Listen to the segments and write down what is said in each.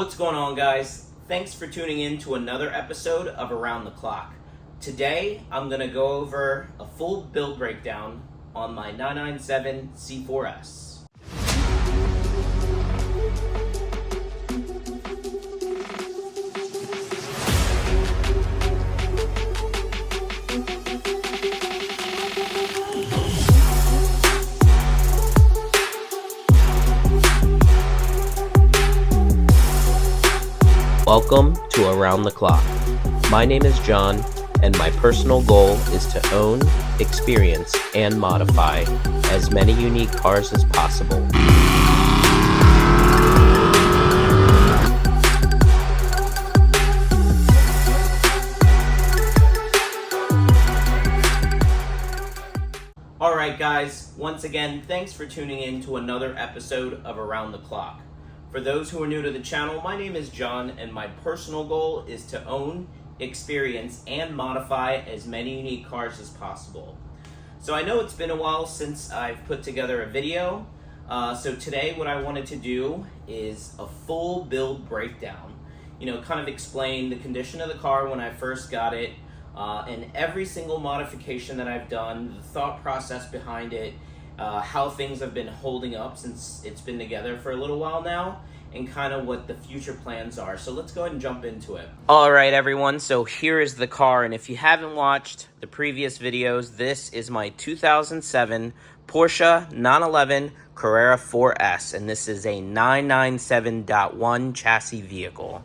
What's going on, guys? Thanks for tuning in to another episode of Around the Clock. Today, I'm going to go over a full build breakdown on my 997 C4S. Welcome to Around the Clock. My name is John, and my personal goal is to own, experience, and modify as many unique cars as possible. Alright guys, once again, thanks for tuning in to another episode of Around the Clock. For those who are new to the channel, my name is John, and my personal goal is to own, experience, and modify as many unique cars as possible. So I know it's been a while since I've put together a video, so today what I wanted to do is a full build breakdown. Kind of explain the condition of the car when I first got it, and every single modification that I've done, the thought process behind it, how things have been holding up since it's been together for a little while now, and kind of what the future plans are. So let's go ahead and jump into it. All right, everyone, so here is the car, and if you haven't watched the previous videos, this is my 2007 Porsche 911 Carrera 4S, and this is a 997.1 chassis vehicle.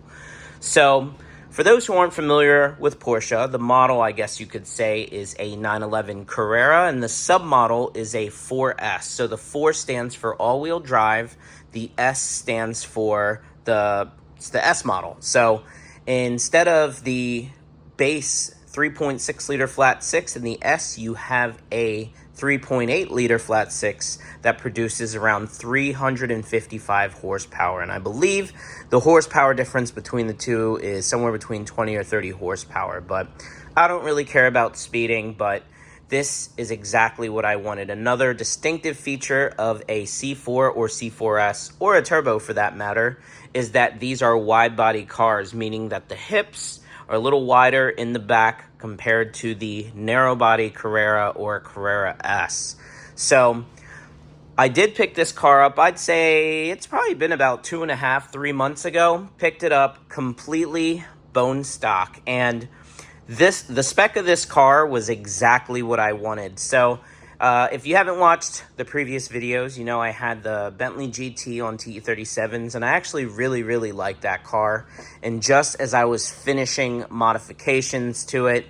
So for those who aren't familiar with Porsche, the model, I guess you could say, is a 911 Carrera, and the submodel is a 4S. So the 4 stands for all-wheel drive, the S stands for it's the S model. So instead of the base 3.6 liter flat 6 in the S, you have a 3.8 liter flat 6 that produces around 355 horsepower, and I believe the horsepower difference between the two is somewhere between 20 or 30 horsepower, but I don't really care about speeding, but this is exactly what I wanted. Another distinctive feature of a C4 or C4S, or a turbo for that matter, is that these are wide body cars, meaning that the hips are a little wider in the back compared to the narrow body Carrera or Carrera S. So I did pick this car up. I'd say it's probably been about 2.5, 3 months ago. Picked it up completely bone stock, and the spec of this car was exactly what I wanted. So if you haven't watched the previous videos, I had the Bentley GT on TE37s, and I actually really liked that car. And just as I was finishing modifications to it,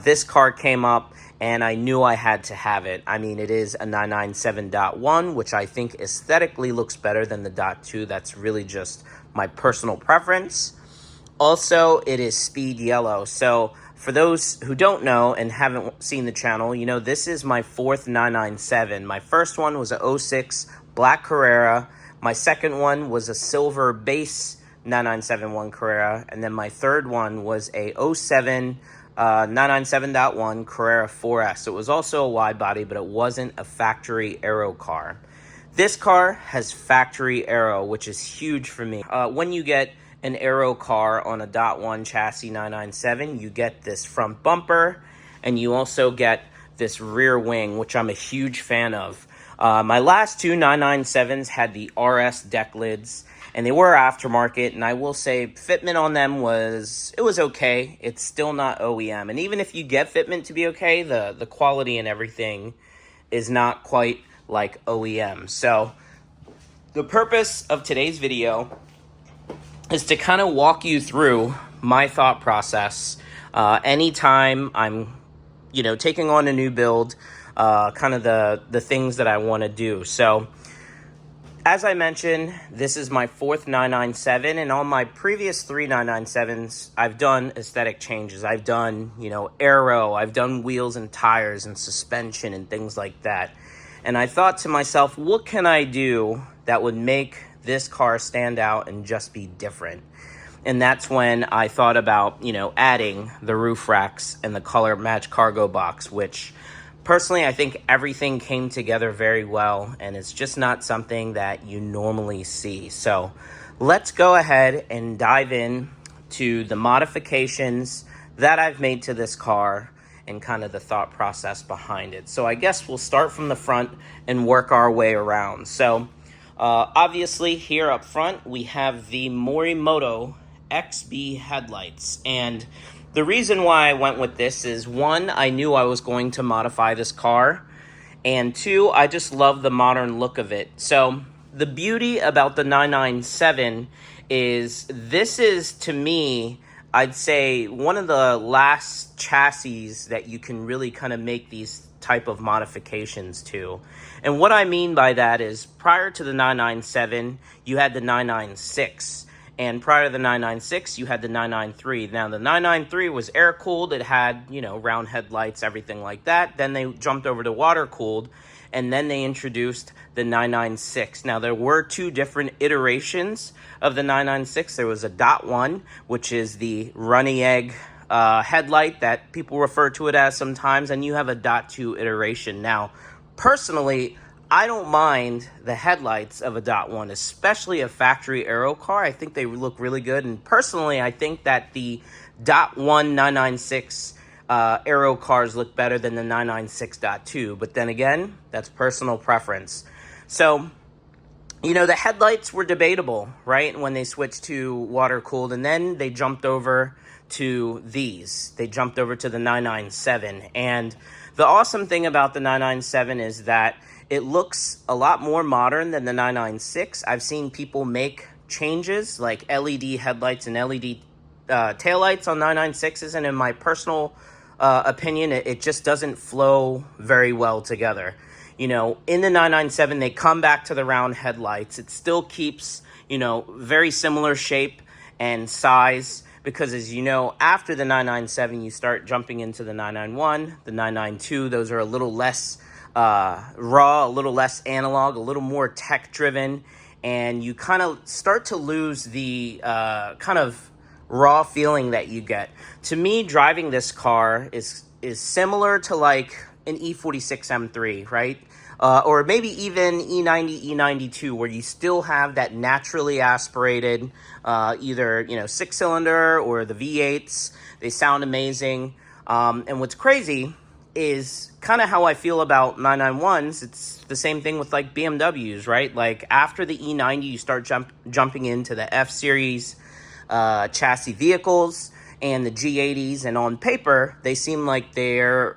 this car came up, and I knew I had to have it. I mean, it is a 997.1, which I think aesthetically looks better than the .2. That's really just my personal preference. Also, it is speed yellow. So for those who don't know and haven't seen the channel, this is my 4th 997. My first one was a 06 black Carrera. My second one was a silver base 997.1 Carrera. And then my third one was a 07 997.1 Carrera 4S. It was also a wide body, but it wasn't a factory aero car. This car has factory aero, which is huge for me. When you get an aero car on a .1 chassis 997, you get this front bumper, and you also get this rear wing, which I'm a huge fan of. My last two 997s had the RS deck lids, and they were aftermarket, and I will say fitment on them was okay. It's still not OEM, and even if you get fitment to be okay, the quality and everything is not quite like OEM. So the purpose of today's video is to kind of walk you through my thought process anytime I'm taking on a new build, kind of the things that I want to do. So as I mentioned, this is my 4th 997, and on my previous 3 997s, I've done aesthetic changes. I've done, aero, I've done wheels and tires and suspension and things like that. And I thought to myself, what can I do that would make this car stand out and just be different? And that's when I thought about, adding the roof racks and the color match cargo box, which personally, I think everything came together very well, and it's just not something that you normally see. So let's go ahead and dive in to the modifications that I've made to this car and kind of the thought process behind it. So I guess we'll start from the front and work our way around. So obviously here up front, we have the Morimoto XB headlights. And the reason why I went with this is, one, I knew I was going to modify this car. And two, I just love the modern look of it. So the beauty about the 997 is this is, to me, I'd say one of the last chassis that you can really kind of make these type of modifications to. And what I mean by that is, prior to the 997, you had the 996. And prior to the 996, you had the 993. Now, the 993 was air-cooled. It had, round headlights, everything like that. Then they jumped over to water-cooled, and then they introduced the 996. Now, there were two different iterations of the 996. There was a dot one, which is the runny egg headlight that people refer to it as sometimes, and you have a dot two iteration. Now, personally, I don't mind the headlights of a dot one, especially a factory aero car. I think they look really good. And personally, I think that the dot one 996 aero cars look better than the 996.2. But then again, that's personal preference. So, the headlights were debatable, right? When they switched to water cooled, and then they jumped over to these. They jumped over to the 997. And the awesome thing about the 997 is that it looks a lot more modern than the 996. I've seen people make changes like LED headlights and LED taillights on 996s, and in my personal opinion, it just doesn't flow very well together. In the 997, they come back to the round headlights. It still keeps, very similar shape and size, because as you know, after the 997, you start jumping into the 991, the 992. Those are a little less raw, a little less analog, a little more tech driven, and you kind of start to lose the kind of raw feeling that you get. To me, driving this car is similar to like an E46 M3, right? Or maybe even E90, E92, where you still have that naturally aspirated, either, 6-cylinder or the V8s. They sound amazing. And what's crazy is kind of how I feel about 991s. It's the same thing with like BMWs, right? Like after the E90, you start jumping into the F-Series chassis vehicles and the G80s, and on paper, they seem like they're,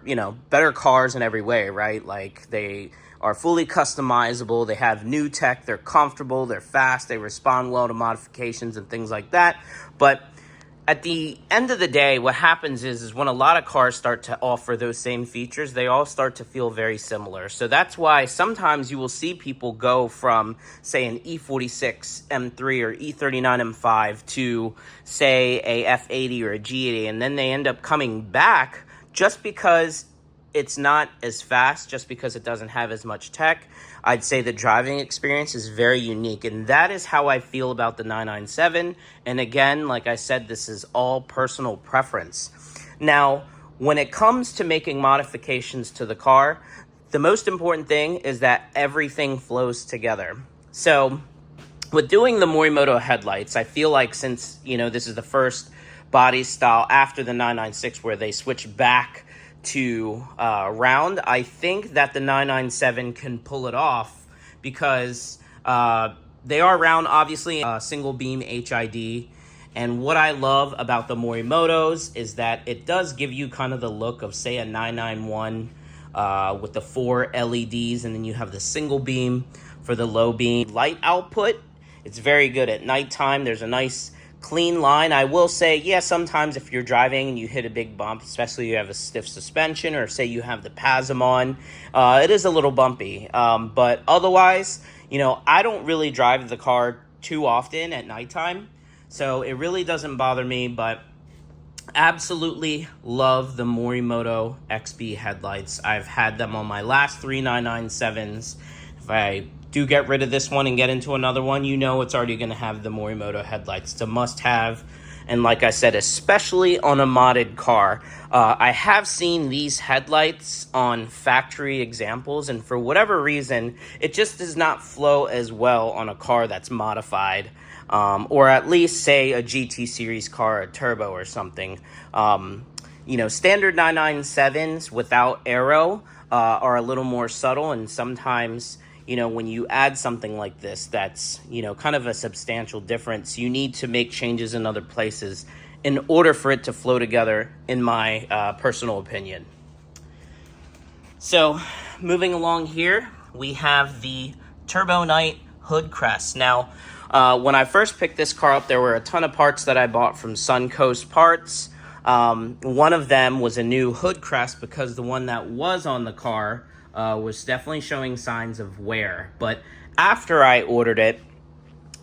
better cars in every way, right? Like they are fully customizable, they have new tech, they're comfortable, they're fast, they respond well to modifications and things like that. But at the end of the day, what happens is when a lot of cars start to offer those same features, they all start to feel very similar. So that's why sometimes you will see people go from, say, an E46 M3 or E39 M5 to, say, a F80 or a G80, and then they end up coming back just because it's not as fast, just because it doesn't have as much tech. I'd say the driving experience is very unique, and that is how I feel about the 997. And again, like I said, this is all personal preference. Now, when it comes to making modifications to the car, the most important thing is that everything flows together. So with doing the Morimoto headlights, I feel like since, this is the first body style after the 996 where they switch back to round, I think that the 997 can pull it off because they are round, obviously, single beam HID. And what I love about the Morimotos is that it does give you kind of the look of, say, a 991 with the 4 LEDs, and then you have the single beam for the low beam. Light output, it's very good at nighttime. There's a nice clean line. I will say, sometimes if you're driving and you hit a big bump, especially if you have a stiff suspension or say you have the PASM on, it is a little bumpy. But otherwise, I don't really drive the car too often at nighttime, so it really doesn't bother me. But absolutely love the Morimoto XB headlights. I've had them on my last 3 997s. If I do get rid of this one and get into another one, it's already going to have the Morimoto headlights. It's a must-have, and like I said, especially on a modded car. I have seen these headlights on factory examples, and for whatever reason, it just does not flow as well on a car that's modified. or at least say a GT series car, a turbo or something. Standard 997s without aero are a little more subtle, and sometimes, when you add something like this, that's, kind of a substantial difference, you need to make changes in other places in order for it to flow together, in my personal opinion. So, moving along here, we have the Turbo Night hood crest. Now, when I first picked this car up, there were a ton of parts that I bought from Suncoast Parts. One of them was a new hood crest because the one that was on the car was definitely showing signs of wear. But after I ordered it,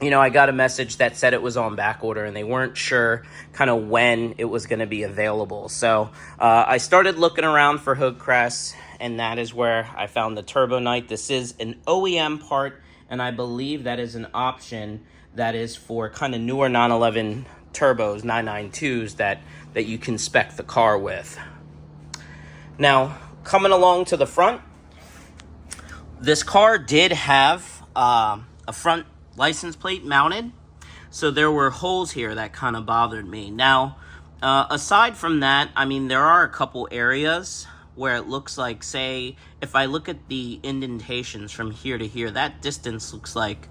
I got a message that said it was on back order and they weren't sure kind of when it was going to be available. So I started looking around for hood crests, and that is where I found the Turbo Night. This is an OEM part, and I believe that is an option that is for kind of newer 911 turbos, 992s, that you can spec the car with. Now, coming along to the front, this car did have a front license plate mounted, so there were holes here that kind of bothered me. Now, aside from that, there are a couple areas where it looks like, say, if I look at the indentations from here to here, that distance looks like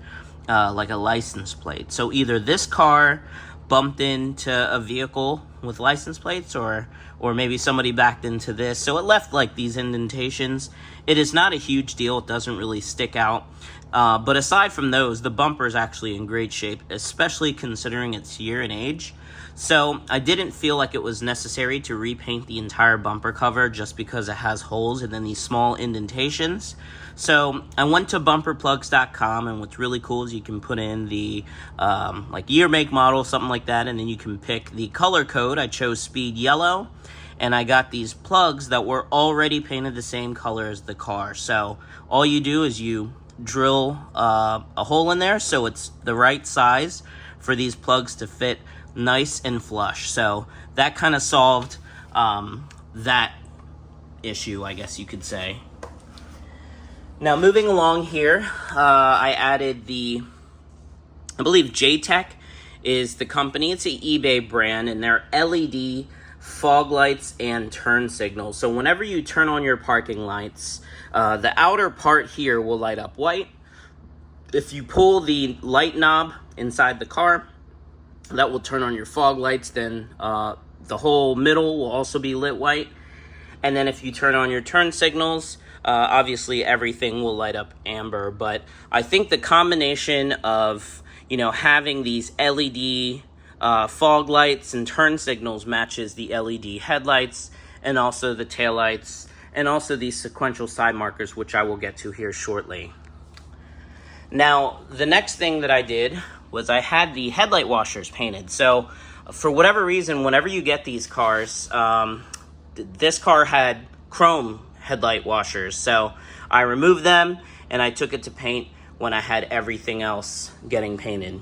a license plate. So either this car bumped into a vehicle with license plates, or maybe somebody backed into this. So it left like these indentations. It is not a huge deal. It doesn't really stick out. But aside from those, the bumper is actually in great shape, especially considering its year and age. So I didn't feel like it was necessary to repaint the entire bumper cover just because it has holes and then these small indentations. So I went to bumperplugs.com, and what's really cool is you can put in the year, make, model, something like that, and then you can pick the color code. I chose speed yellow, and I got these plugs that were already painted the same color as the car. So all you do is you drill a hole in there so it's the right size for these plugs to fit nice and flush. So that kind of solved that issue, I guess you could say. Now, moving along here, I added I believe JTech is the company. It's an eBay brand, and they're LED fog lights and turn signals. So whenever you turn on your parking lights, the outer part here will light up white. If you pull the light knob inside the car, that will turn on your fog lights. Then the whole middle will also be lit white. And then if you turn on your turn signals, obviously everything will light up amber. But I think the combination of, having these LED fog lights and turn signals matches the LED headlights, and also the taillights, and also these sequential side markers, which I will get to here shortly. Now, the next thing that I did was I had the headlight washers painted. So for whatever reason, whenever you get these cars, this car had chrome headlight washers. So I removed them and I took it to paint when I had everything else getting painted.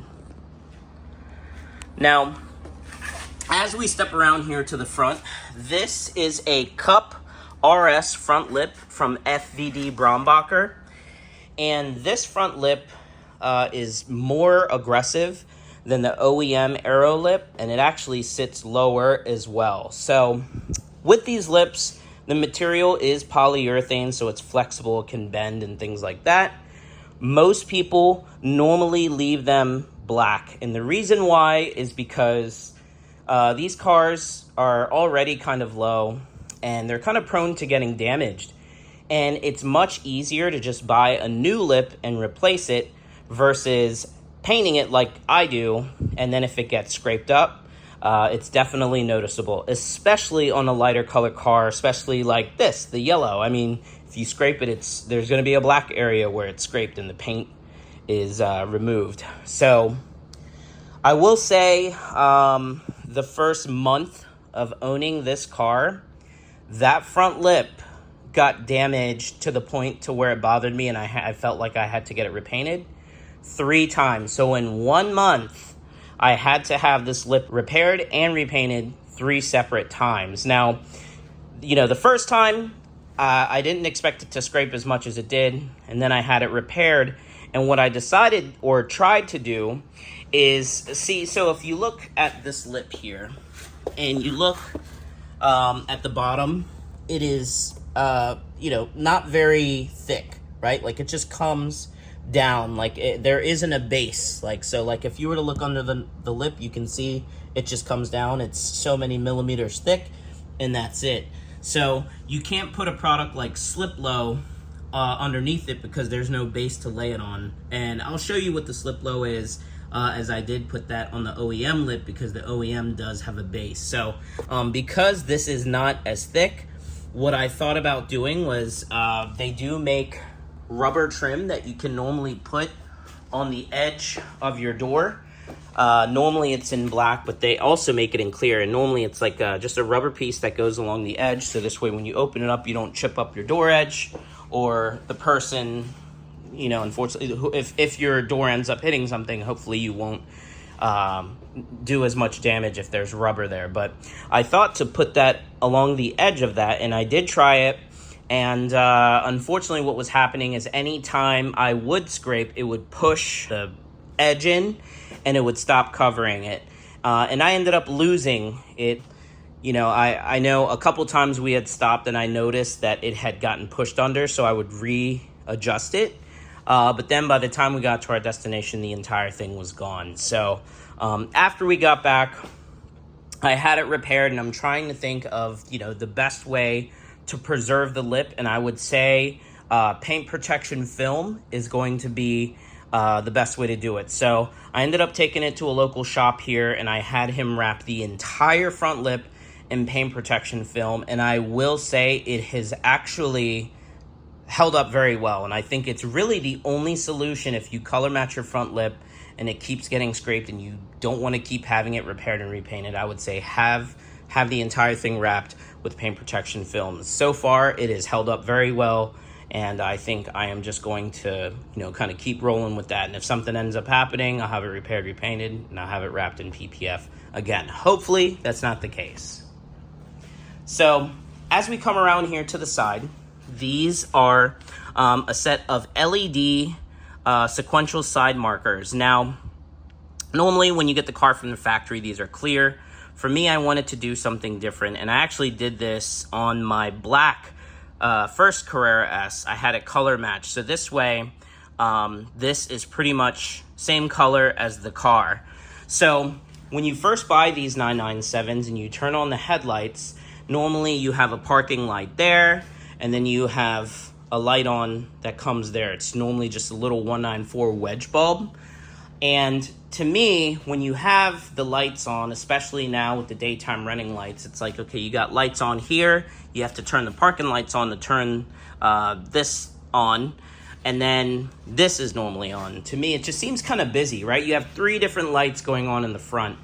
Now, as we step around here to the front, this is a Cup RS front lip from FVD Brombacher. And this front lip is more aggressive than the OEM Aero lip, and it actually sits lower as well. So with these lips, the material is polyurethane, so it's flexible, it can bend and things like that. Most people normally leave them black, and the reason why is because these cars are already kind of low, and they're kind of prone to getting damaged. And it's much easier to just buy a new lip and replace it versus painting it like I do, and then if it gets scraped up, it's definitely noticeable, especially on a lighter color car, especially like this, the yellow. I mean, if you scrape it, there's going to be a black area where it's scraped and the paint is removed. So I will say the first month of owning this car, that front lip got damaged to the point to where it bothered me, and I felt like I had to get it repainted 3 times. So in 1 month, I had to have this lip repaired and repainted 3 separate times. Now, the first time, I didn't expect it to scrape as much as it did, and then I had it repaired, And what I decided or tried to do is, see, so if you look at this lip here, and you look at the bottom, it is, not very thick, right? Like, it just comes down, like, there isn't a base. Like, so, like, if you were to look under the lip, you can see it just comes down. It's so many millimeters thick, and that's it. So you can't put a product like Slip Low underneath it because there's no base to lay it on. And I'll show you what the Slip Low is, as I did put that on the OEM lip because the OEM does have a base. So because this is not as thick, what I thought about doing was they do make rubber trim that you can normally put on the edge of your door. Normally it's in black, but they also make it in clear, and normally it's like just a rubber piece that goes along the edge, so this way when you open it up you don't chip up your door edge, or the person, unfortunately, if your door ends up hitting something, hopefully you won't do as much damage if there's rubber there. But I thought to put that along the edge of that, and I did try it. And unfortunately what was happening is anytime I would scrape, it would push the edge in and it would stop covering it. And I ended up losing it. I know a couple times we had stopped and I noticed that it had gotten pushed under, so I would readjust it. But then by the time we got to our destination, the entire thing was gone. So after we got back, I had it repaired, and I'm trying to think of, the best way to preserve the lip, and I would say paint protection film is going to be the best way to do it. So I ended up taking it to a local shop here, and I had him wrap the entire front lip in paint protection film, and I will say it has actually held up very well. And I think it's really the only solution if you color match your front lip and it keeps getting scraped and you don't want to keep having it repaired and repainted. I would say have the entire thing wrapped with paint protection film. So far it has held up very well, and I think I am just going to kind of keep rolling with that. And if something ends up happening, I'll have it repaired, repainted, and I'll have it wrapped in PPF again. Hopefully that's not the case. So as we come around here to the side, these are a set of LED sequential side markers. Now, normally when you get the car from the factory, these are clear. For me, I wanted to do something different, and I actually did this on my black first Carrera S. I had it color matched, so this way, this is pretty much same color as the car. So when you first buy these 997s and you turn on the headlights, normally you have a parking light there, and then you have a light on that comes there. It's normally just a little 194 wedge bulb. And to me, when you have the lights on, especially now with the daytime running lights, it's like, okay, you got lights on here, you have to turn the parking lights on to turn this on, and then this is normally on. To me, it just seems kind of busy, right? You have 3 different lights going on in the front.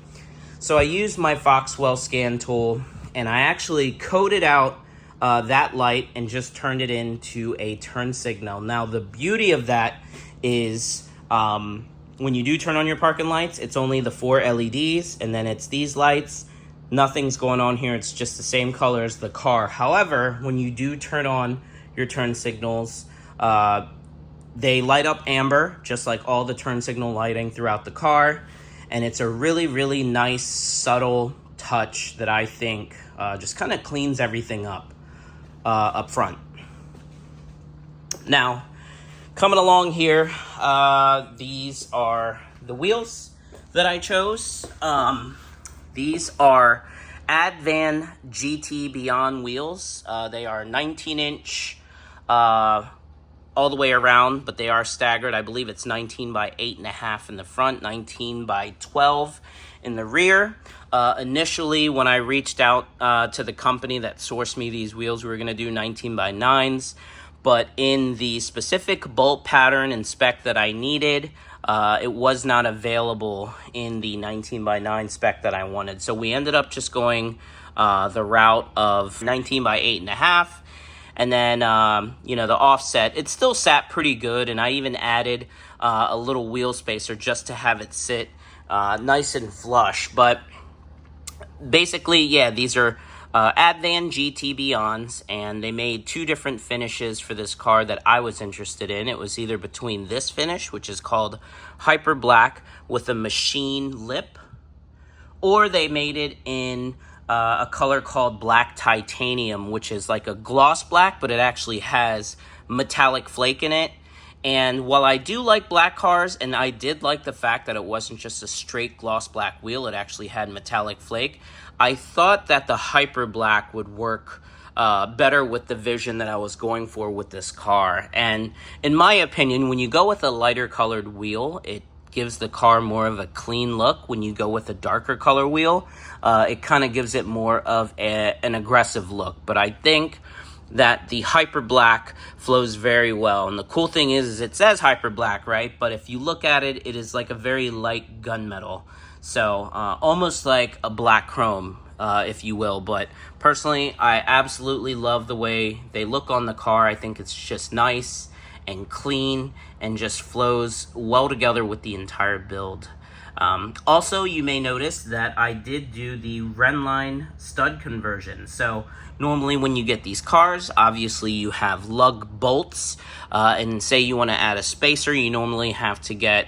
So I used my Foxwell scan tool, and I actually coded out that light and just turned it into a turn signal. Now, the beauty of that is when you do turn on your parking lights, it's only the 4 LEDs, and then it's these lights. Nothing's going on here. It's just the same color as the car. However, when you do turn on your turn signals, they light up amber, just like all the turn signal lighting throughout the car. And it's a really, really nice, subtle touch that I think just kind of cleans everything up front. Now, coming along here, these are the wheels that I chose. These are Advan GT Beyond wheels. They are 19-inch all the way around, but they are staggered. I believe it's 19 by 8.5 in the front, 19 by 12 in the rear. Initially, when I reached out to the company that sourced me these wheels, we were going to do 19 by 9s. But in the specific bolt pattern and spec that I needed, it was not available in the 19 by 9 spec that I wanted. So we ended up just going the route of 19 by 8.5. And then, the offset, it still sat pretty good. And I even added a little wheel spacer just to have it sit nice and flush. But basically, yeah, these are Advan GT Beyonds, and they made two different finishes for this car that I was interested in. It was either between this finish, which is called Hyper Black with a machine lip, or they made it in a color called Black Titanium, which is like a gloss black, but it actually has metallic flake in it. And while I do like black cars, and I did like the fact that it wasn't just a straight gloss black wheel, it actually had metallic flake, I thought that the Hyper Black would work better with the vision that I was going for with this car. And in my opinion, when you go with a lighter colored wheel, it gives the car more of a clean look. When you go with a darker color wheel, it kind of gives it more of an aggressive look. But I think that the Hyper Black flows very well. And the cool thing is it says Hyper Black, right? But if you look at it, it is like a very light gunmetal. So almost like a black chrome, if you will. But personally, I absolutely love the way they look on the car. I think it's just nice and clean and just flows well together with the entire build. Also, you may notice that I did do the Renline stud conversion. So normally when you get these cars, obviously you have lug bolts, and say you want to add a spacer, you normally have to get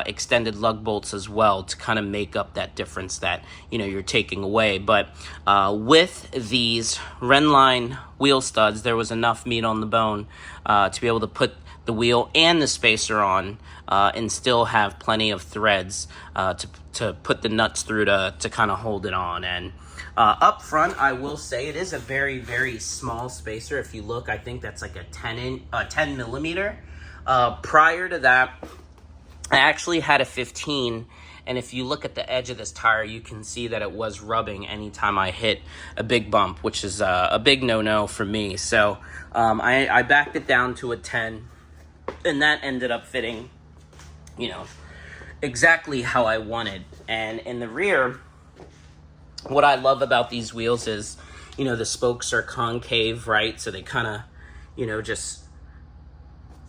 extended lug bolts as well to kind of make up that difference that you're taking away. But with these Renline wheel studs, there was enough meat on the bone to be able to put the wheel and the spacer on and still have plenty of threads to put the nuts through to kind of hold it on. And up front, I will say it is a very, very small spacer. If you look, I think that's like a 10 millimeter. Prior to that, I actually had a 15, and if you look at the edge of this tire, you can see that it was rubbing anytime I hit a big bump, which is a big no-no for me. So I backed it down to a 10, and that ended up fitting, exactly how I wanted. And in the rear, what I love about these wheels is, the spokes are concave, right? So they kind of, just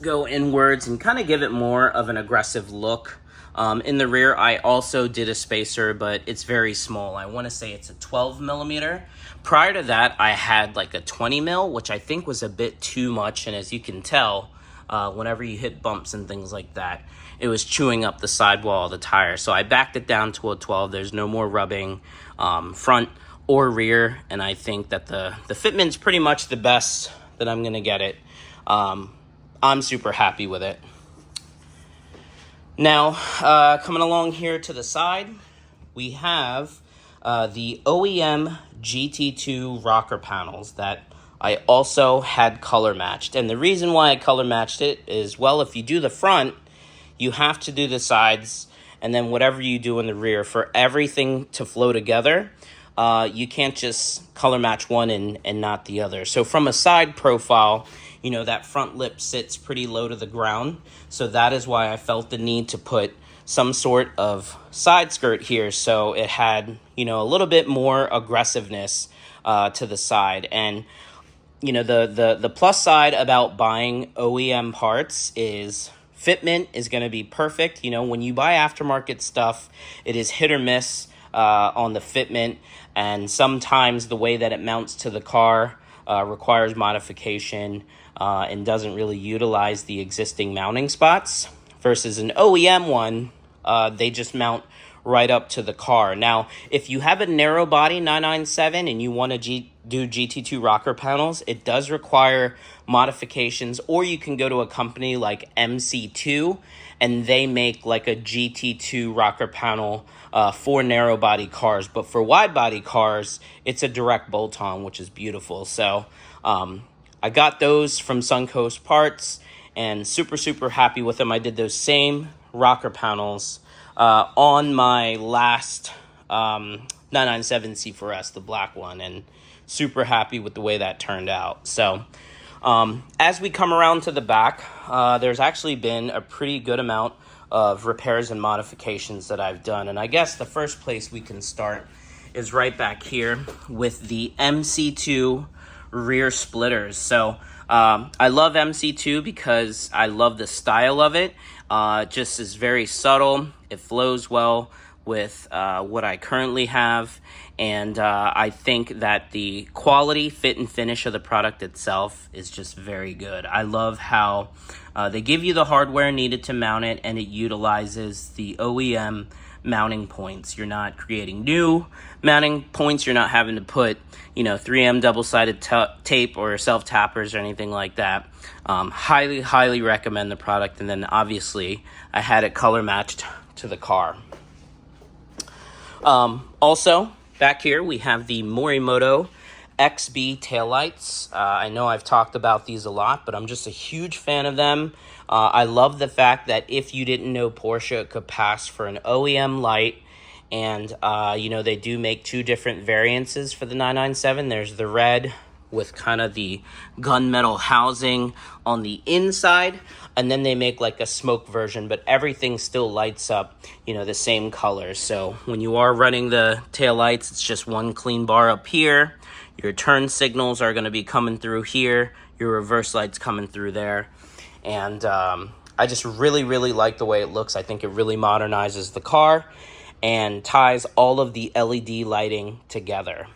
go inwards and kind of give it more of an aggressive look. In the rear, I also did a spacer, but it's very small. I want to say it's a 12 millimeter. Prior to that, I had like a 20 mil, which I think was a bit too much. And as you can tell, whenever you hit bumps and things like that, it was chewing up the sidewall of the tire. So I backed it down to a 12. There's no more rubbing front or rear. And I think that the fitment's pretty much the best that I'm going to get it. I'm super happy with it. Now, coming along here to the side, we have the OEM GT2 rocker panels that I also had color matched. And the reason why I color matched it is, well, if you do the front, you have to do the sides, and then whatever you do in the rear, for everything to flow together, you can't just color match one and not the other. So from a side profile, that front lip sits pretty low to the ground. So that is why I felt the need to put some sort of side skirt here. So it had, a little bit more aggressiveness to the side. And, the plus side about buying OEM parts is fitment is going to be perfect. When you buy aftermarket stuff, it is hit or miss on the fitment. And sometimes the way that it mounts to the car requires modification and doesn't really utilize the existing mounting spots, versus an OEM one, they just mount right up to the car. Now, if you have a narrow body 997 and you want to do GT2 rocker panels, it does require modifications, or you can go to a company like MC2 and they make like a GT2 rocker panel for narrow body cars. But for wide body cars, it's a direct bolt on, which is beautiful. So I got those from Suncoast Parts and super happy with them. I did those same rocker panels on my last 997 C4S, the black one, and super happy with the way that turned out. So as we come around to the back, there's actually been a pretty good amount of repairs and modifications that I've done. And I guess the first place we can start is right back here with the MC2 rear splitters. So I love MC2 because I love the style of it. Just is very subtle. It flows well with what I currently have, and I think that the quality, fit, and finish of the product itself is just very good. I love how they give you the hardware needed to mount it, and it utilizes the OEM mounting points. You're not creating new mounting points. You're not having to put 3M double-sided tape or self-tappers or anything like that. Highly recommend the product. And then obviously I had it color matched to the car. Also, back here we have the Morimoto XB taillights. I know I've talked about these a lot, but I'm just a huge fan of them. I love the fact that if you didn't know Porsche, it could pass for an OEM light. And, they do make two different variances for the 997. There's the red with kind of the gunmetal housing on the inside. And then they make like a smoke version, but everything still lights up, the same color. So when you are running the taillights, it's just one clean bar up here. Your turn signals are going to be coming through here. Your reverse lights coming through there. And I just really like the way it looks. I think it really modernizes the car and ties all of the LED lighting together.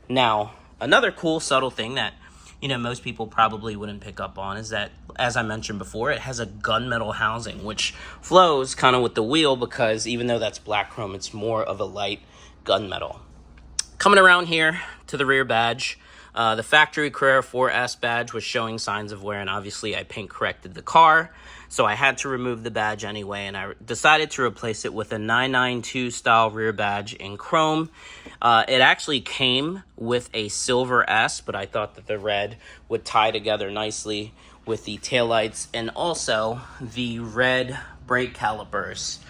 Now, another cool subtle thing that most people probably wouldn't pick up on is that, as I mentioned before, it has a gunmetal housing, which flows kind of with the wheel because even though that's black chrome, it's more of a light gunmetal. Coming around here to the rear badge, the factory Carrera 4S badge was showing signs of wear, and obviously I paint corrected the car, so I had to remove the badge anyway, and I decided to replace it with a 992 style rear badge in chrome. It actually came with a silver S, but I thought that the red would tie together nicely with the taillights and also the red brake calipers.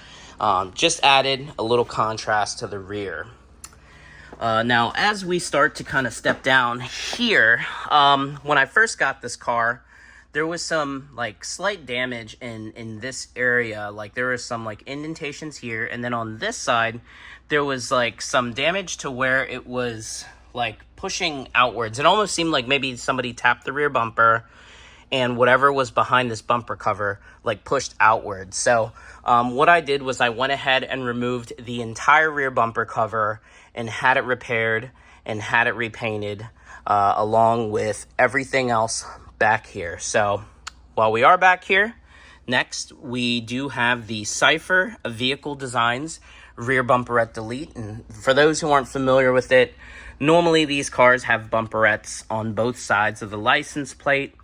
Just added a little contrast to the rear. Now, as we start to kind of step down here, when I first got this car, there was some slight damage in this area. There was some indentations here, and then on this side, there was some damage to where it was pushing outwards. It almost seemed like maybe somebody tapped the rear bumper and whatever was behind this bumper cover pushed outwards. So what I did was I went ahead and removed the entire rear bumper cover and had it repaired and had it repainted along with everything else back here. So while we are back here, next we do have the Cypher Vehicle Designs rear bumperette delete. And for those who aren't familiar with it, normally these cars have bumperettes on both sides of the license plate.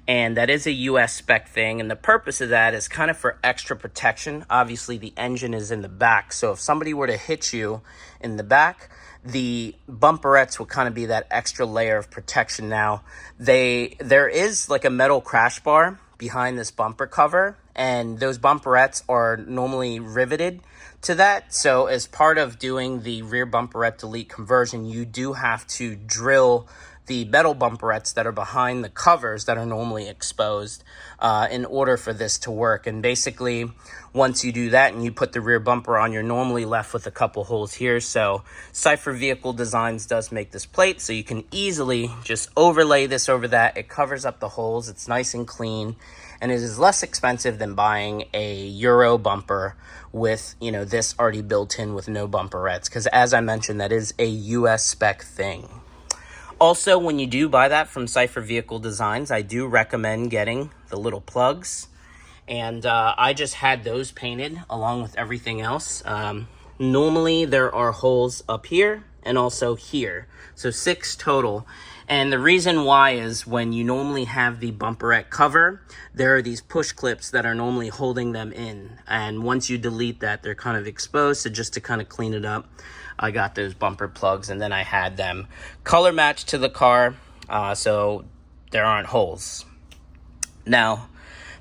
And that is a US spec thing, and the purpose of that is kind of for extra protection. Obviously, the engine is in the back, so if somebody were to hit you in the back, the bumperettes will kind of be that extra layer of protection. Now, there is a metal crash bar behind this bumper cover, and those bumperettes are normally riveted to that. So as part of doing the rear bumperette delete conversion, you do have to drill the metal bumperettes that are behind the covers that are normally exposed in order for this to work. And basically, once you do that and you put the rear bumper on, you're normally left with a couple holes here. So Cypher Vehicle Designs does make this plate, so you can easily just overlay this over that. It covers up the holes. It's nice and clean, and it is less expensive than buying a Euro bumper with, this already built in with no bumperettes, because as I mentioned, that is a US spec thing. Also, when you do buy that from Cypher Vehicle Designs, I do recommend getting the little plugs. And I just had those painted along with everything else. Normally, there are holes up here and also here. So 6 total. And the reason why is when you normally have the bumperette cover, there are these push clips that are normally holding them in. And once you delete that, they're kind of exposed. So just to kind of clean it up, I got those bumper plugs, and then I had them color matched to the car so there aren't holes. Now,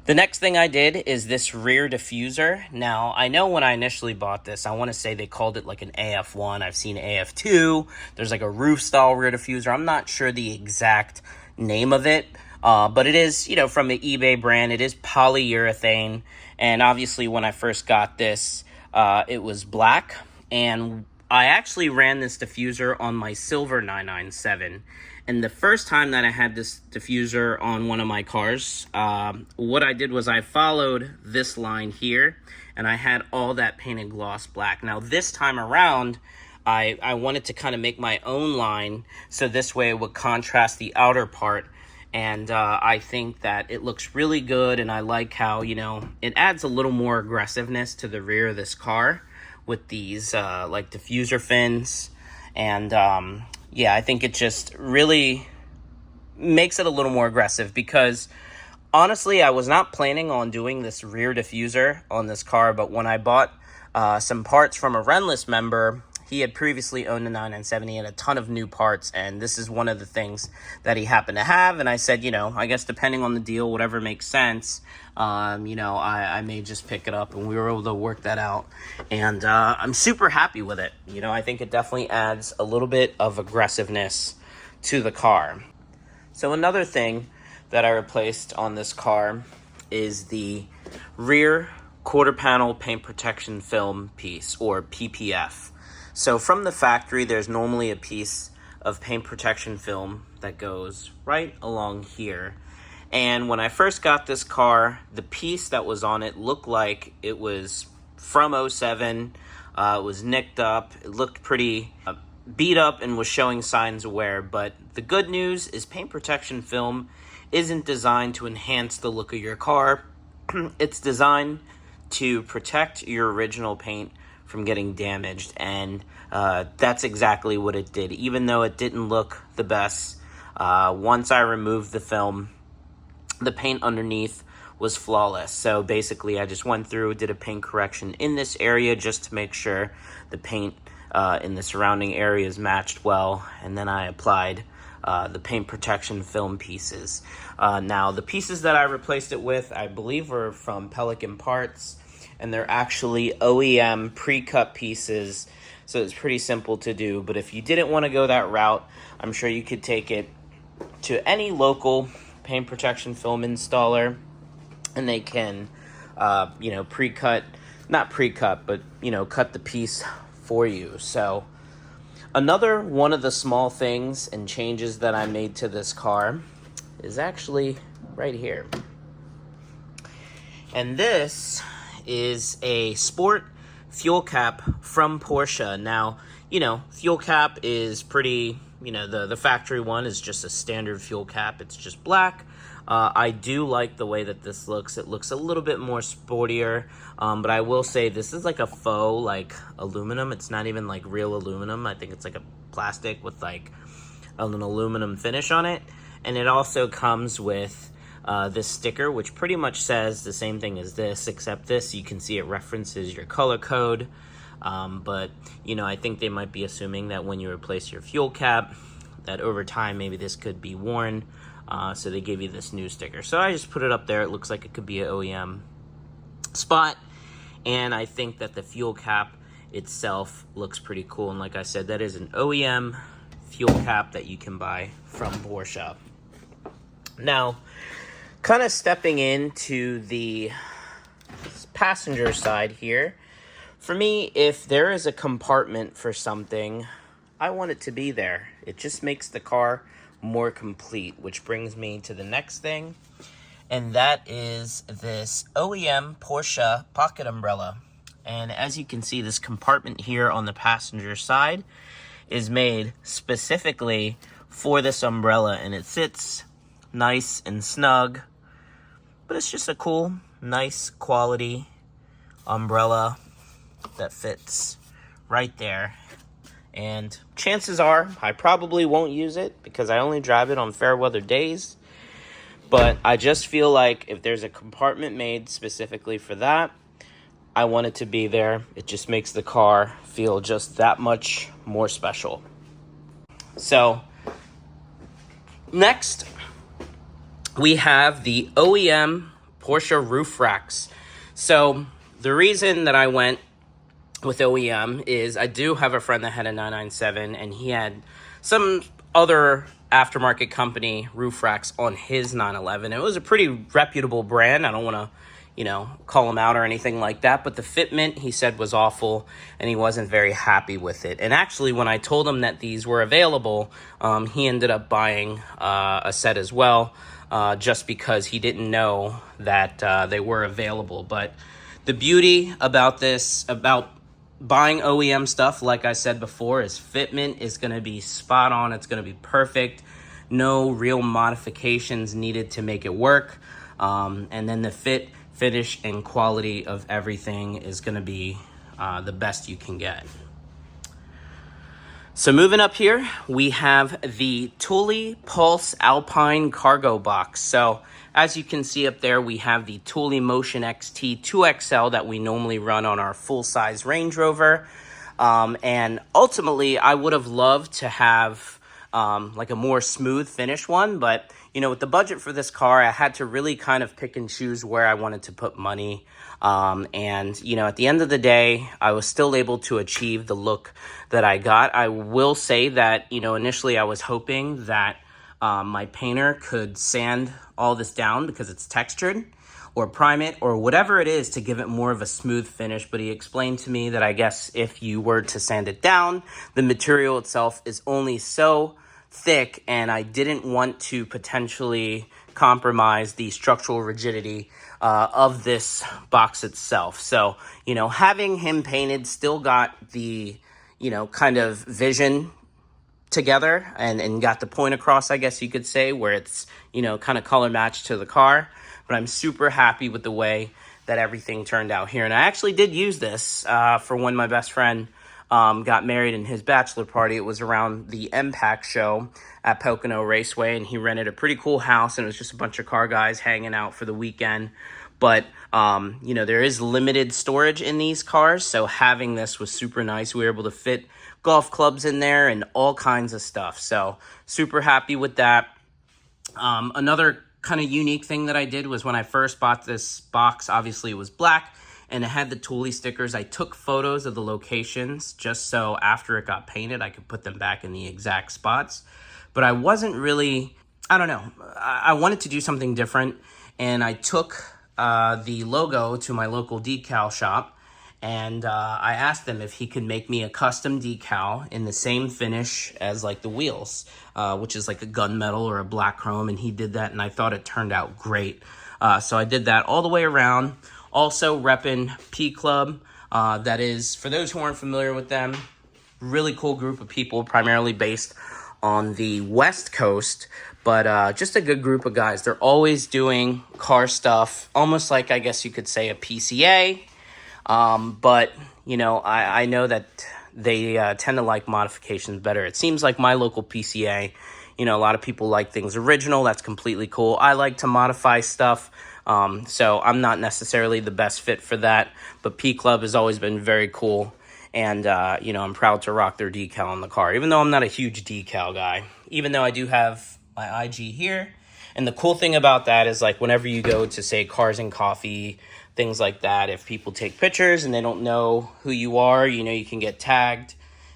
the next thing I did is this rear diffuser. Now, I know when I initially bought this, I want to say they called it an AF1. I've seen AF2. There's a roof-style rear diffuser. I'm not sure the exact name of it, but it is, from the eBay brand. It is polyurethane, and obviously when I first got this, it was black. And I actually ran this diffuser on my silver 997, and the first time that I had this diffuser on one of my cars, what I did was I followed this line here, and I had all that painted gloss black. Now this time around, I wanted to kind of make my own line, so this way it would contrast the outer part, and I think that it looks really good, and I like how, you know, it adds a little more aggressiveness to the rear of this car with these like diffuser fins, and yeah, I think it just really makes it a little more aggressive, because honestly I was not planning on doing this rear diffuser on this car, but when I bought some parts from a Renless member, he had previously owned a 997. He had a ton of new parts, and this is one of the things that he happened to have. And I said, you know, I guess depending on the deal, whatever makes sense, you know, I may just pick it up, and we were able to work that out. And I'm super happy with it. You know, I think it definitely adds a little bit of aggressiveness to the car. So another thing that I replaced on this car is the rear quarter panel paint protection film piece, or PPF. So from the factory, there's normally a piece of paint protection film that goes right along here. And when I first got this car, the piece that was on it looked like it was from '07. It was nicked up. It looked pretty beat up and was showing signs of wear. But the good news is paint protection film isn't designed to enhance the look of your car. It's designed to protect your original paint from getting damaged, and that's exactly what it did. Even though it didn't look the best, once I removed the film, the paint underneath was flawless. So basically I just went through, did a paint correction in this area just to make sure the paint in the surrounding areas matched well, and then I applied the paint protection film pieces. Now the pieces that I replaced it with, I believe, were from Pelican Parts, and they're actually OEM pre-cut pieces, so it's pretty simple to do. But if you didn't want to go that route, I'm sure you could take it to any local paint protection film installer, and they can, you know, not pre-cut, but, you know, cut the piece for you. So another one of the small things and changes that I made to this car is actually right here. And this is a sport fuel cap from Porsche. Now, you know, fuel cap is pretty, you know, the factory one is just a standard fuel cap. It's just black. I do like the way that this looks. It looks a little bit more sportier, but I will say this is like a faux, like, aluminum. It's not even like real aluminum. I think it's like a plastic with like an aluminum finish on it. And it also comes with this sticker, which pretty much says the same thing as this, except this, you can see it references your color code. But, you know, I think they might be assuming that when you replace your fuel cap, that over time maybe this could be worn. So they gave you this new sticker. So I just put it up there. It looks like it could be an OEM spot. And I think that the fuel cap itself looks pretty cool. And like I said, that is an OEM fuel cap that you can buy from Porsche. Now, kind of stepping into the passenger side here, for me, if there is a compartment for something, I want it to be there. It just makes the car more complete, which brings me to the next thing, and that is this OEM Porsche pocket umbrella. And as you can see, this compartment here on the passenger side is made specifically for this umbrella, and it sits nice and snug, but it's just a cool, nice quality umbrella that fits right there. And chances are I probably won't use it because I only drive it on fair weather days, but I just feel like if there's a compartment made specifically for that, I want it to be there. It just makes the car feel just that much more special. So next, we have the OEM Porsche roof racks. So the reason that I went with OEM is I do have a friend that had a 997, and he had some other aftermarket company roof racks on his 911. It was a pretty reputable brand. I don't want to, call him out or anything like that. But the fitment, he said, was awful, and he wasn't very happy with it. And actually, when I told him that these were available, he ended up buying a set as well, just because he didn't know that they were available. But the beauty about buying OEM stuff, like I said before, is fitment is going to be spot on. It's going to be perfect. No real modifications needed to make it work. And then the fit, finish, and quality of everything is going to be the best you can get. So moving up here, we have the Thule Pulse Alpine Cargo Box. So as you can see up there, we have the Thule Motion XT 2XL that we normally run on our full-size Range Rover. And ultimately, I would have loved to have like a more smooth finish one, but with the budget for this car, I had to really kind of pick and choose where I wanted to put money. And at the end of the day, I was still able to achieve the look that I got. I will say that, initially I was hoping that my painter could sand all this down because it's textured, or prime it, or whatever it is to give it more of a smooth finish. But he explained to me that I guess if you were to sand it down, the material itself is only so thick, and I didn't want to potentially compromise the structural rigidity of this box itself. So, having him painted still got the, kind of vision together and got the point across, I guess you could say, where it's, kind of color matched to the car. But I'm super happy with the way that everything turned out here. And I actually did use this for when my best friend got married in his bachelor party. It was around the MPAC show at Pocono Raceway, and he rented a pretty cool house, and it was just a bunch of car guys hanging out for the weekend. But, there is limited storage in these cars, so having this was super nice. We were able to fit golf clubs in there and all kinds of stuff. So super happy with that. Another kind of unique thing that I did was when I first bought this box, obviously it was black, and it had the Thule stickers. I took photos of the locations just so after it got painted, I could put them back in the exact spots. But I wasn't really, I don't know, I wanted to do something different, and I took the logo to my local decal shop, and I asked him if he could make me a custom decal in the same finish as like the wheels, which is like a gunmetal or a black chrome, and he did that, and I thought it turned out great. So I did that all the way around. Also repping P Club, that is, for those who aren't familiar with them, really cool group of people, primarily based on the West Coast, but just a good group of guys. They're always doing car stuff, almost like, I guess you could say, a PCA, but, I know that they tend to like modifications better. It seems like my local PCA, a lot of people like things original. That's completely cool. I like to modify stuff. So I'm not necessarily the best fit for that, but P Club has always been very cool. And, I'm proud to rock their decal on the car, even though I'm not a huge decal guy, even though I do have my IG here. And the cool thing about that is, like, whenever you go to, say, Cars and Coffee, things like that, if people take pictures and they don't know who you are, you can get tagged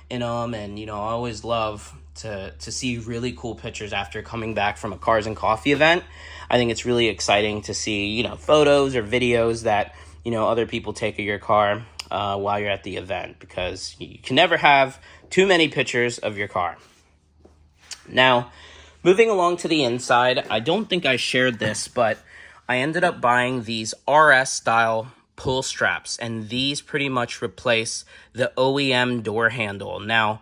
in them. And, I always love to see really cool pictures after coming back from a Cars and Coffee event. I think it's really exciting to see, photos or videos that, other people take of your car while you're at the event, because you can never have too many pictures of your car. Now, moving along to the inside, I don't think I shared this, but I ended up buying these RS style pull straps, and these pretty much replace the OEM door handle. Now,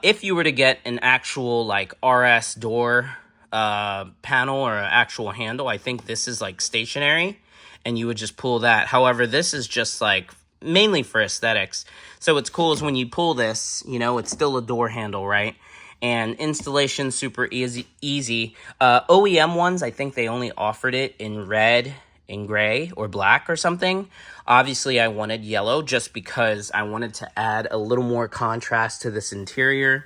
if you were to get an actual like RS door panel or an actual handle, I think this is like stationary and you would just pull that. However, this is just like mainly for aesthetics. So what's cool is when you pull this, it's still a door handle, right? And installation super easy. OEM ones, I think they only offered it in red, in gray, or black or something. Obviously, I wanted yellow just because I wanted to add a little more contrast to this interior.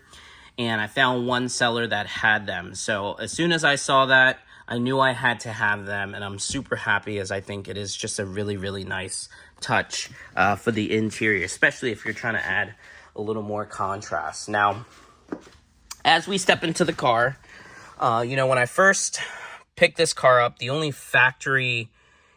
And I found one seller that had them. So as soon as I saw that, I knew I had to have them. And I'm super happy, as I think it is just a really, really nice touch for the interior, especially if you're trying to add a little more contrast. Now, as we step into the car, when I first picked this car up, the only factory,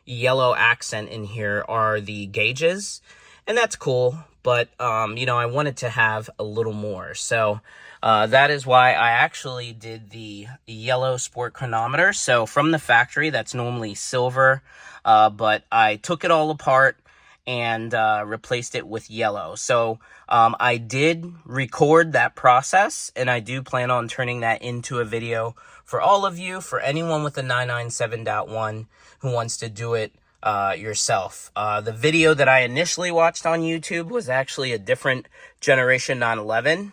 yellow accent in here are the gauges, and that's cool, but you know, I wanted to have a little more. So that is why I actually did the yellow sport chronometer. So from the factory, that's normally silver, but I took it all apart and replaced it with yellow. So I did record that process, and I do plan on turning that into a video for all of you, for anyone with a 997.1 who wants to do it yourself. The video that I initially watched on YouTube was actually a different generation 911.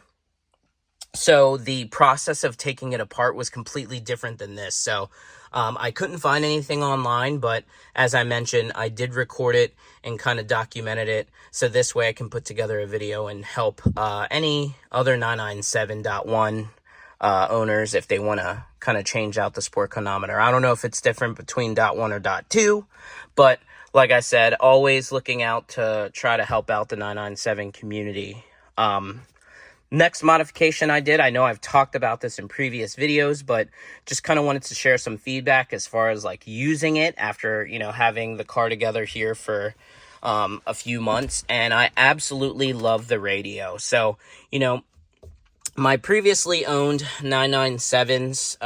So the process of taking it apart was completely different than this. So I couldn't find anything online, but as I mentioned, I did record it and kind of documented it. So this way I can put together a video and help any other 997.1 owners if they want to kind of change out the sport chronometer. I don't know if it's different between .1 or .2, but like I said, always looking out to try to help out the 997 community. Next modification I did, I know I've talked about this in previous videos, but just kind of wanted to share some feedback as far as like using it after, you know, having the car together here for a few months. And I absolutely love the radio. So, you know, my previously owned 997s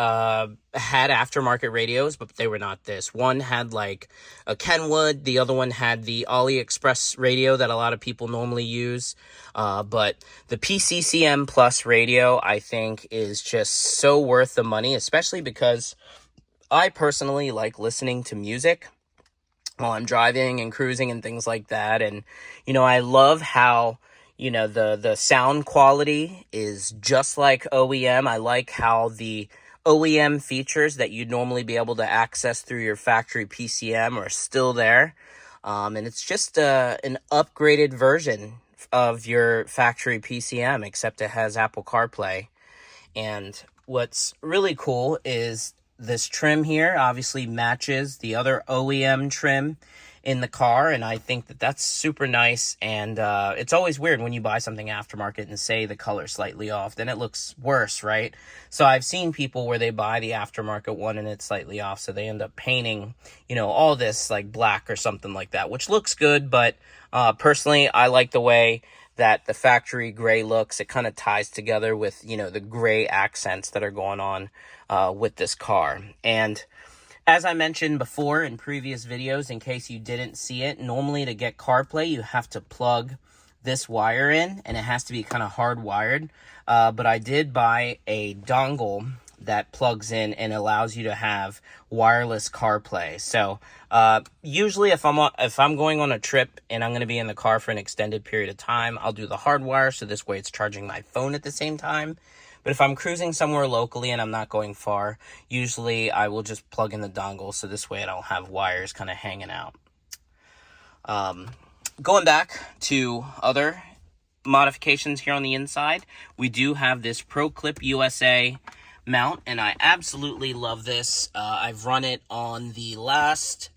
had aftermarket radios, but they were not this. One had like a Kenwood. The other one had the AliExpress radio that a lot of people normally use. But the PCCM Plus radio, I think, is just so worth the money, especially because I personally like listening to music while I'm driving and cruising and things like that. And, you know, I love how, you know, the sound quality is just like OEM. I like how the OEM features that you'd normally be able to access through your factory PCM are still there. And it's just an upgraded version of your factory PCM, except it has Apple CarPlay. And what's really cool is this trim here obviously matches the other OEM trim in the car, and I think that that's super nice. And it's always weird when you buy something aftermarket and say the color's slightly off, then it looks worse, right? So I've seen people where they buy the aftermarket one and it's slightly off, so they end up painting, you know, all this like black or something like that, which looks good. But personally, I like the way that the factory gray looks. It kind of ties together with, you know, the gray accents that are going on with this car. And as I mentioned before in previous videos, in case you didn't see it, normally to get CarPlay, you have to plug this wire in, and it has to be kind of hardwired. But I did buy a dongle that plugs in and allows you to have wireless CarPlay. So usually if I'm going on a trip and I'm going to be in the car for an extended period of time, I'll do the hardwire, so this way it's charging my phone at the same time. But if I'm cruising somewhere locally and I'm not going far, usually I will just plug in the dongle, so this way I don't have wires kind of hanging out. Going back to other modifications here on the inside, we do have this Pro Clip USA mount, and I absolutely love this. I've run it on the last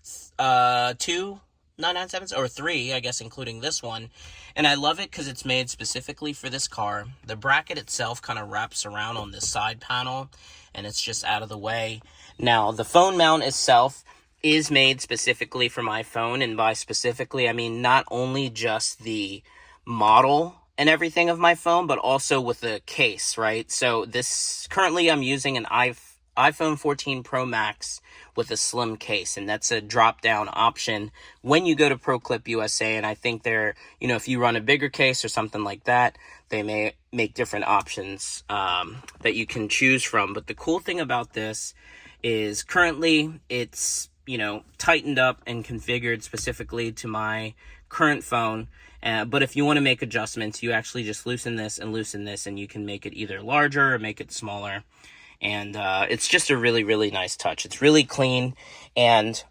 two 997s, or three, I guess, including this one. And I love it because it's made specifically for this car. The bracket itself kind of wraps around on this side panel, and it's just out of the way. Now, the phone mount itself is made specifically for my phone, and by specifically, I mean not only just the model and everything of my phone, but also with the case, right? So this, currently I'm using an iPhone 14 Pro Max with a slim case, and that's a drop-down option when you go to Pro Clip USA. And I think they're, you know, if you run a bigger case or something like that, they may make different options that you can choose from. But the cool thing about this is currently it's, you know, tightened up and configured specifically to my current phone. But if you want to make adjustments, you actually just loosen this, and you can make it either larger or make it smaller. And it's just a really, really nice touch. It's really clean. And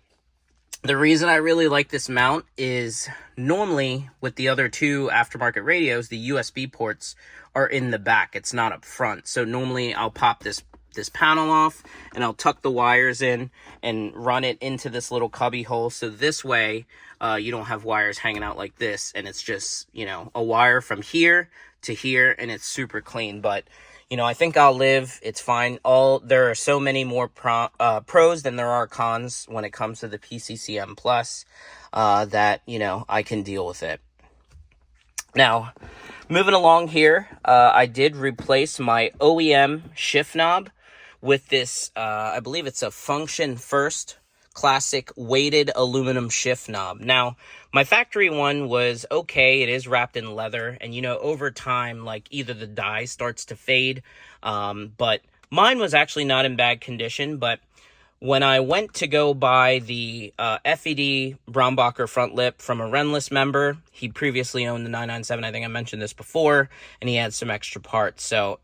the reason I really like this mount is normally with the other two aftermarket radios, the USB ports are in the back. It's not up front. So normally I'll pop this this panel off, and I'll tuck the wires in and run it into this little cubby hole. So this way, you don't have wires hanging out like this, and it's just, you know, a wire from here to here, and it's super clean. But, you know, I think I'll live. It's fine. There are so many more pros than there are cons when it comes to the PCCM Plus, that, you know, I can deal with it. Now, moving along here, I did replace my OEM shift knob with this, I believe it's a Function First classic weighted aluminum shift knob. Now, my factory one was okay. It is wrapped in leather, and, you know, over time, like, either the dye starts to fade, but mine was actually not in bad condition. But when I went to go buy the FED Braunbacher front lip from a Renless member, he previously owned the 997, I think I mentioned this before, and he had some extra parts, so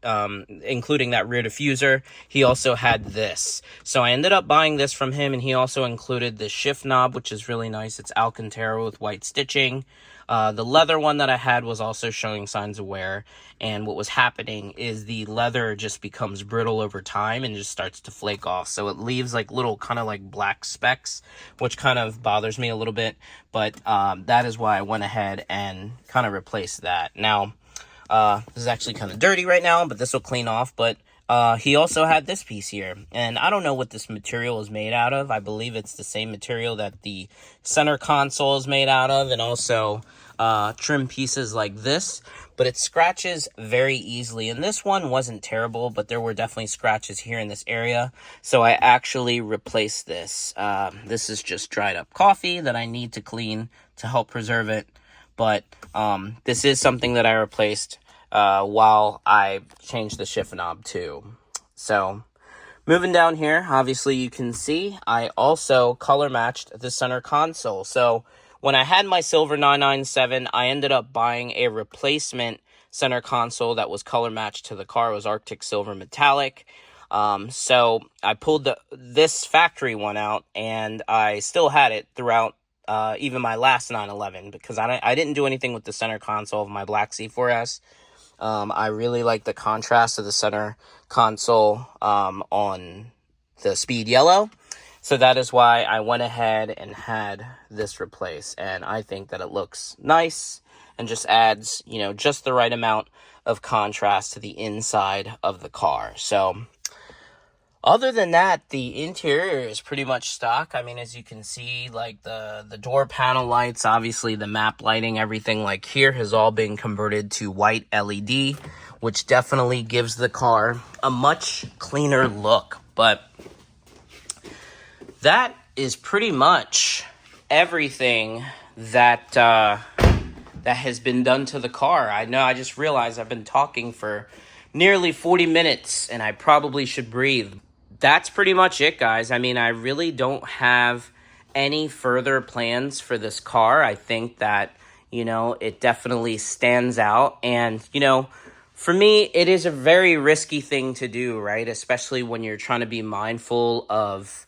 including that rear diffuser. He also had this. So I ended up buying this from him, and he also included the shift knob, which is really nice. It's Alcantara with white stitching. The leather one that I had was also showing signs of wear, and what was happening is the leather just becomes brittle over time and just starts to flake off. So it leaves like little kind of like black specks, which kind of bothers me a little bit. But that is why I went ahead and kind of replaced that. Now, this is actually kind of dirty right now, but this will clean off. But he also had this piece here, and I don't know what this material is made out of. I believe it's the same material that the center console is made out of, and also trim pieces like this, but it scratches very easily. And this one wasn't terrible, but there were definitely scratches here in this area, so I actually replaced this. This is just dried up coffee that I need to clean to help preserve it, but this is something that I replaced while I changed the shift knob too. So moving down here, obviously you can see I also color matched the center console. So when I had my silver 997, I ended up buying a replacement center console that was color matched to the car. It was Arctic Silver Metallic. So I pulled this factory one out, and I still had it throughout even my last 911, because I didn't do anything with the center console of my black C4S. I really like the contrast of the center console on the Speed Yellow. So that is why I went ahead and had this replaced. And I think that it looks nice and just adds, you know, just the right amount of contrast to the inside of the car. So other than that, the interior is pretty much stock. I mean, as you can see, like the door panel lights, obviously the map lighting, everything like here has all been converted to white LED, which definitely gives the car a much cleaner look. But that is pretty much everything that that has been done to the car. I know, I just realized I've been talking for nearly 40 minutes, and I probably should breathe. That's pretty much it, guys. I mean, I really don't have any further plans for this car. I think that, you know, it definitely stands out. And, you know, for me, it is a very risky thing to do, right? Especially when you're trying to be mindful of,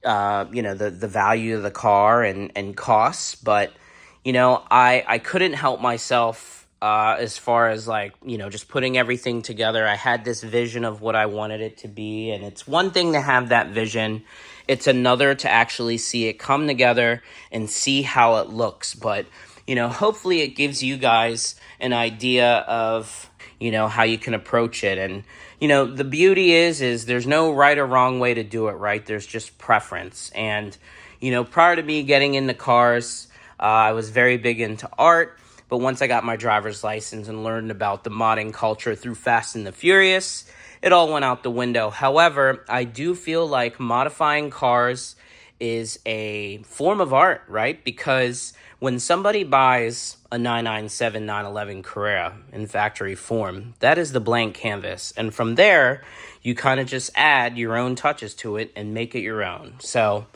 you know, the value of the car and costs. But, you know, I couldn't help myself as far as, like, you know, just putting everything together. I had this vision of what I wanted it to be, and it's one thing to have that vision. It's another to actually see it come together and see how it looks. But, you know, hopefully it gives you guys an idea of, you know, how you can approach it. And, you know, the beauty is there's no right or wrong way to do it, right? There's just preference. And, you know, prior to me getting into cars, I was very big into art. But once I got my driver's license and learned about the modding culture through Fast and the Furious, it all went out the window. However, I do feel like modifying cars is a form of art, right? Because when somebody buys a 997, 911 Carrera in factory form, that is the blank canvas. And from there, you kind of just add your own touches to it and make it your own. So,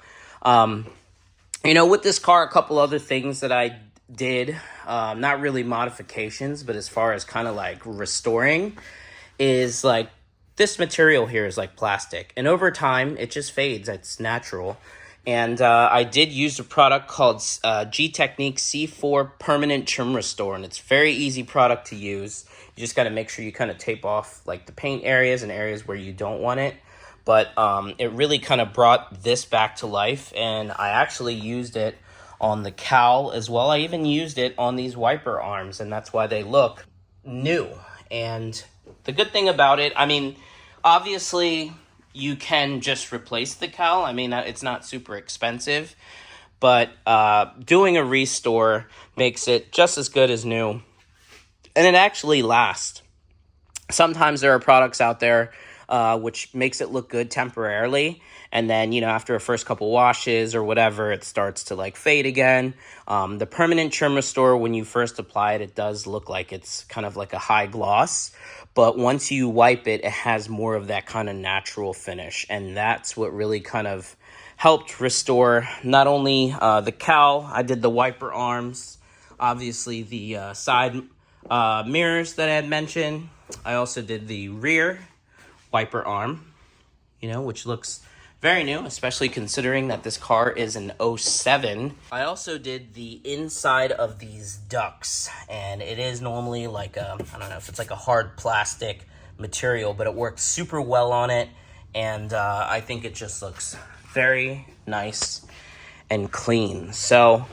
you know, with this car, a couple other things that I did, not really modifications, but as far as kind of like restoring, is like this material here is like plastic, and over time it just fades. It's natural. And I did use a product called G Technique C4 Permanent Trim Restore, and it's a very easy product to use. You just got to make sure you kind of tape off like the paint areas and areas where you don't want it. But it really kind of brought this back to life, and I actually used it on the cowl as well. I even used it on these wiper arms, and that's why they look new. And the good thing about it, I mean, obviously you can just replace the cowl. I mean, it's not super expensive, but doing a restore makes it just as good as new, and it actually lasts. Sometimes there are products out there which makes it look good temporarily, and then, you know, after a first couple washes or whatever, it starts to like fade again. The permanent trim restore, when you first apply it, it does look like it's kind of like a high gloss, but once you wipe it, it has more of that kind of natural finish, and that's what really kind of helped restore not only the cowl. I did the wiper arms, obviously the side mirrors that I had mentioned. I also did the rear wiper arm, you know, which looks very new, especially considering that this car is an '07. I also did the inside of these ducts, and it is normally like I don't know if it's like a hard plastic material, but it works super well on it, and I think it just looks very nice and clean. So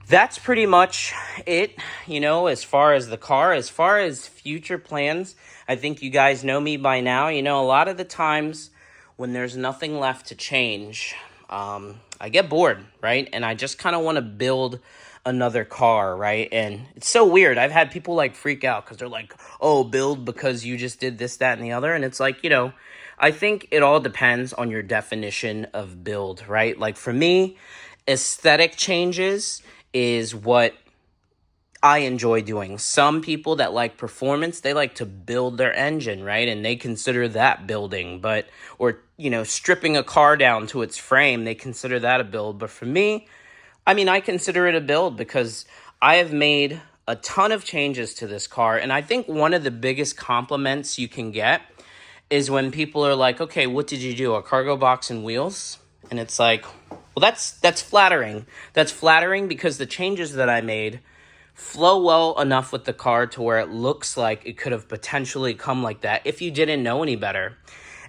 that's pretty much it, you know, as far as the car. As far as future plans, I think you guys know me by now. You know, a lot of the times when there's nothing left to change, I get bored, right? And I just kind of want to build another car, right? And it's so weird. I've had people like freak out because they're like, oh, build because you just did this, that, and the other. And it's like, you know, I think it all depends on your definition of build, right? Like for me, aesthetic changes is what I enjoy doing. Some people that like performance, they like to build their engine, right? And they consider that building, or, you know, stripping a car down to its frame, they consider that a build. But for me, I mean, I consider it a build because I have made a ton of changes to this car. And I think one of the biggest compliments you can get is when people are like, okay, what did you do? A cargo box and wheels? And it's like, well, that's flattering. That's flattering because the changes that I made flow well enough with the car to where it looks like it could have potentially come like that if you didn't know any better.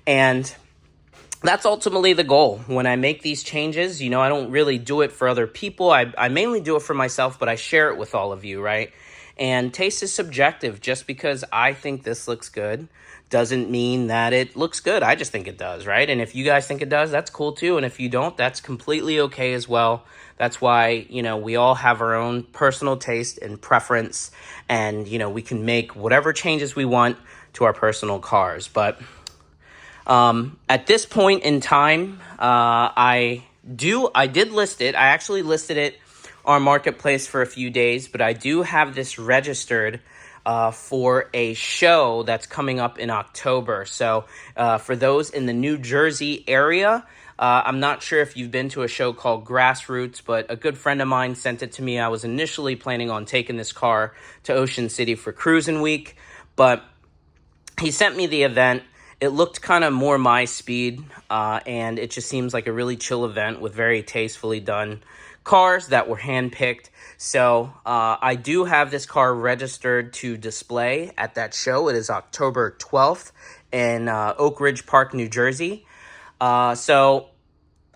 And that's ultimately the goal. When I make these changes, you know, I don't really do it for other people. I mainly do it for myself, but I share it with all of you, right? And taste is subjective. Just because I think this looks good doesn't mean that it looks good. I just think it does, right? And if you guys think it does, that's cool too. And if you don't, that's completely okay as well. That's why, you know, we all have our own personal taste and preference, and, you know, we can make whatever changes we want to our personal cars. But at this point in time, I did list it. I actually listed it on Marketplace for a few days, but I do have this registered for a show that's coming up in October. So for those in the New Jersey area, I'm not sure if you've been to a show called Grassroots, but a good friend of mine sent it to me. I was initially planning on taking this car to Ocean City for cruising week, but he sent me the event. It looked kind of more my speed, and it just seems like a really chill event with very tastefully done cars that were handpicked. So I do have this car registered to display at that show. It is October 12th in Oak Ridge Park, New Jersey. So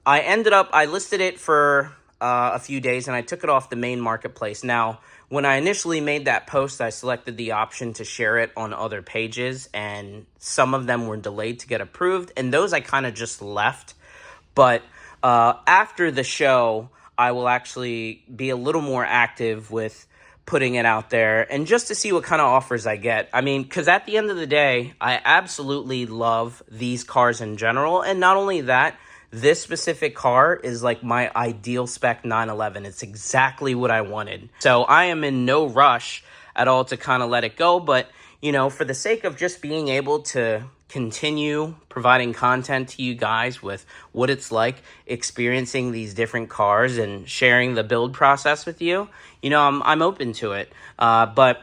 I listed it for a few days, and I took it off the main marketplace. Now, when I initially made that post, I selected the option to share it on other pages, and some of them were delayed to get approved, and those I kind of just left. But after the show, I will actually be a little more active with putting it out there, and just to see what kind of offers I get. I mean, because at the end of the day, I absolutely love these cars in general. And not only that, this specific car is like my ideal spec 911. It's exactly what I wanted. So I am in no rush at all to kind of let it go. But, you know, for the sake of just being able to continue providing content to you guys with what it's like experiencing these different cars and sharing the build process with you, you know, I'm open to it. But,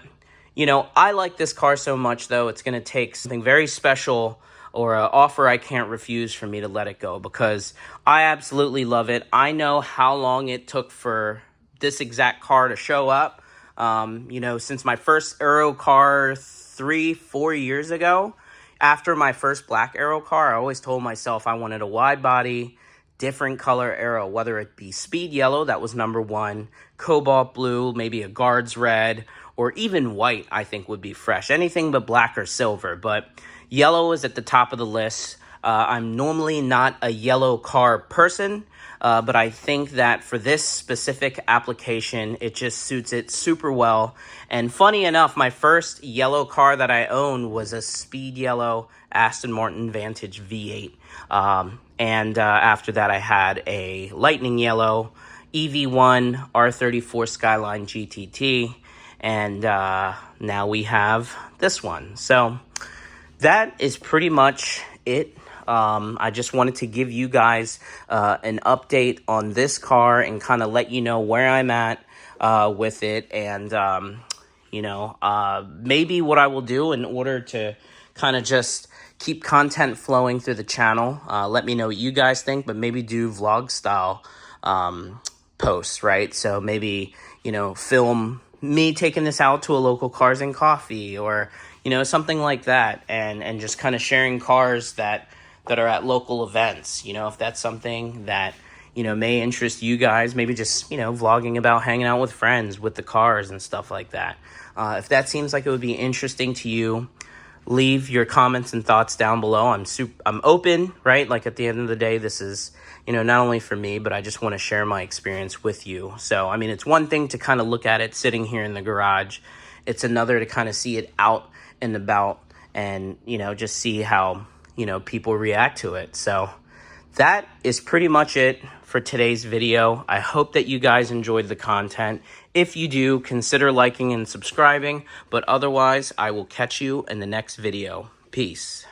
you know, I like this car so much, though, it's going to take something very special or an offer I can't refuse for me to let it go, because I absolutely love it. I know how long it took for this exact car to show up. Since my first aero car 3-4 years ago, after my first black aero car, I always told myself I wanted a wide body, different color aero, whether it be speed yellow, that was number one, cobalt blue, maybe a guards red, or even white, I think would be fresh. Anything but black or silver, but yellow is at the top of the list. I'm normally not a yellow car person, but I think that for this specific application, it just suits it super well. And funny enough, my first yellow car that I owned was a speed yellow Aston Martin Vantage V8. After that, I had a lightning yellow EV1 R34 Skyline GTT. And now we have this one. So that is pretty much it. I just wanted to give you guys an update on this car and kind of let you know where I'm at with it. And, maybe what I will do in order to kind of just keep content flowing through the channel. Let me know what you guys think, but maybe do vlog style posts, right? So maybe, film me taking this out to a local Cars and Coffee or, something like that. And just kind of sharing cars that are at local events, if that's something that, may interest you guys, maybe just, vlogging about hanging out with friends with the cars and stuff like that. If that seems like it would be interesting to you, leave your comments and thoughts down below. I'm open, right? Like at the end of the day, this is, not only for me, but I just want to share my experience with you. So, I mean, it's one thing to kind of look at it sitting here in the garage. It's another to kind of see it out and about and, just see how, people react to it. So that is pretty much it for today's video. I hope that you guys enjoyed the content. If you do, consider liking and subscribing, but otherwise, I will catch you in the next video. Peace.